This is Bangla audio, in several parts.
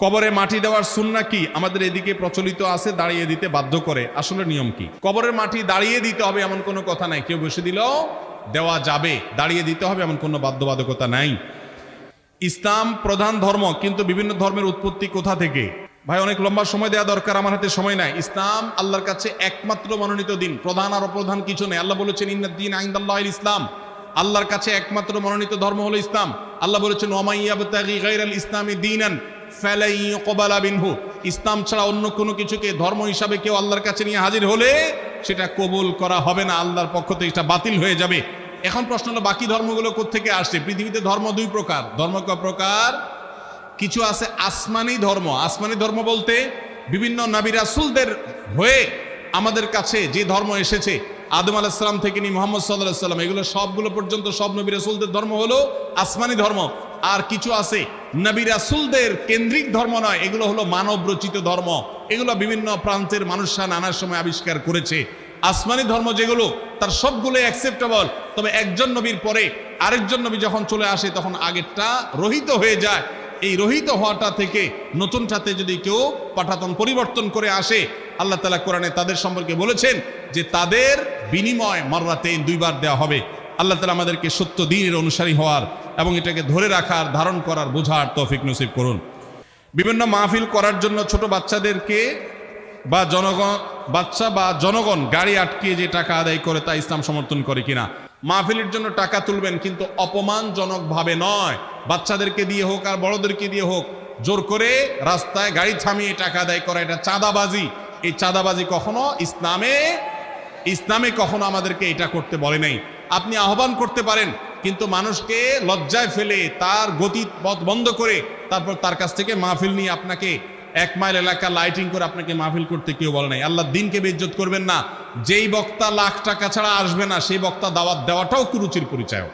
কবরে মাটি দেওয়ার সুন্নাহ কি? আমাদের এদিকে প্রচলিত আছে দাঁড়িয়ে দিতে বাধ্য করে। আসলে নিয়ম কি? কবরের মাটি দাঁড়িয়ে দিতে হবে এমন কোনো কথা নাই, কেউ বসে দিলেও দেওয়া যাবে, দাঁড়িয়ে দিতে হবে এমন কোনো বাধ্যবাধকতা নাই। ইসলাম প্রধান ধর্ম, কিন্তু বিভিন্ন ধর্মের উৎপত্তি কোথা থেকে? ভাই অনেক লম্বা সময় দেওয়া দরকার, আমার হাতে সময় নাই। ইসলাম আল্লাহর কাছে একমাত্র মনোনীত দিন, প্রধান আর অপ্রধান কিছু নেই। আল্লাহ বলেছেন ইন্নাদ-দীন ইনদাল্লাহিল ইসলাম, আল্লাহর কাছে একমাত্র মনোনীত ধর্ম হলো ইসলাম। আল্লাহ বলেছেন ওয়া ইয়াবতাগি গায়রাল ইসলামি দীনান ফালাই ইউকবালা মিনহু, ইসলাম ছাড়া অন্য কোনো কিছুকে ধর্ম হিসাবে কেউ আল্লাহর কাছে নিয়ে হাজির হলে সেটা কবুল করা হবে না, আল্লাহর পক্ষ থেকে এটা বাতিল হয়ে যাবে। এখন প্রশ্ন হলো বাকি ধর্মগুলো কোত্থেকে আসছে? পৃথিবীতে ধর্ম দুই প্রকার। ধর্ম কয় প্রকার? কিছু আছে আসমানি ধর্ম। আসমানি ধর্ম বলতে বিভিন্ন নবী রাসূলদের হয়ে আমাদের কাছে যে ধর্ম এসেছে, আদম আলাইহিস সালাম থেকে নিয়ে মুহাম্মদ সাল্লাল্লাহু আলাইহি ওয়াসাল্লাম, এগুলো সবগুলো পর্যন্ত সব নবী রাসূলদের ধর্ম হলো আসমানি ধর্ম। আর কিছু আছে নবী রাসূলদের কেন্দ্রিক ধর্ম নয়, এগুলো হলো মানব রচিত ধর্ম। এগুলো বিভিন্ন প্রান্তের মানুষরা নানার সময় আবিষ্কার করেছে। আসমানি ধর্ম যেগুলো, তার সবগুলোই অ্যাকসেপ্টেবল, তবে একজন নবীর পরে আরেকজন নবী যখন চলে আসে তখন আগেরটা রহিত হয়ে যায়। এই রহিত হওয়াটা থেকে নতুনটাতে যদি কেউ পাঠাতন পরিবর্তন করে আসে, আল্লাহ তাআলা কোরআনে তাদের সম্পর্কে বলেছেন যে তাদের বিনিময় মাররাতাইন, দুইবার দেওয়া হবে। আল্লাহ তাআলা আমাদেরকে সত্য দ্বীনের অনুসারী হওয়ার এবং এটাকে ধরে রাখার, ধারণ করার, বোঝার তৌফিক নসিব করুন। বিভিন্ন মাহফিল করার জন্য ছোট বাচ্চাদেরকে বা জনগণ গাড়ি আটকিয়ে যে টাকা আদায় করে তা ইসলাম সমর্থন করে কিনা? মাহফিলের জন্য টাকা তুলবেন, কিন্তু অপমানজনক ভাবে নয়। বাচ্চাদেরকে দিয়ে হোক আর বড়দেরকে দিয়ে হোক, জোর করে রাস্তায় গাড়ি থামিয়ে টাকা আদায় করা, এটা চাঁদাবাজি। এই চাঁদাবাজি কখনো ইসলামে কখনো আমাদেরকে এটা করতে বলে নাই। আপনি আহ্বান করতে পারেন, কিন্তু মানুষকে লজ্জায় ফেলে তার গতি পথ বন্ধ করে তারপর তার কাছ থেকে মাহফিল নিয়ে আপনাকে 1 মাইল এলাকা লাইটিং করে আপনাকে মাহফিল করতে কেউ বলে নাই। আল্লাহর দ্বীনকে বেইজ্জত করবেন না। যেই বক্তা লাখ টাকা ছাড়া আসবে না, সেই বক্তা দাওয়াত দেওয়াটাও কুরুচির পরিচয়।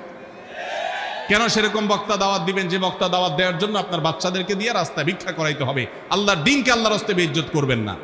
কেন সেরকম বক্তা দাওয়াত দিবেন যে বক্তা দাওয়াত দেওয়ার জন্য আপনার বাচ্চাদেরকে দিয়ে রাস্তায় ভিক্ষা করাইতে হবে? আল্লাহর দ্বীনকে আল্লাহর রাস্তায় বেইজ্জত করবেন না।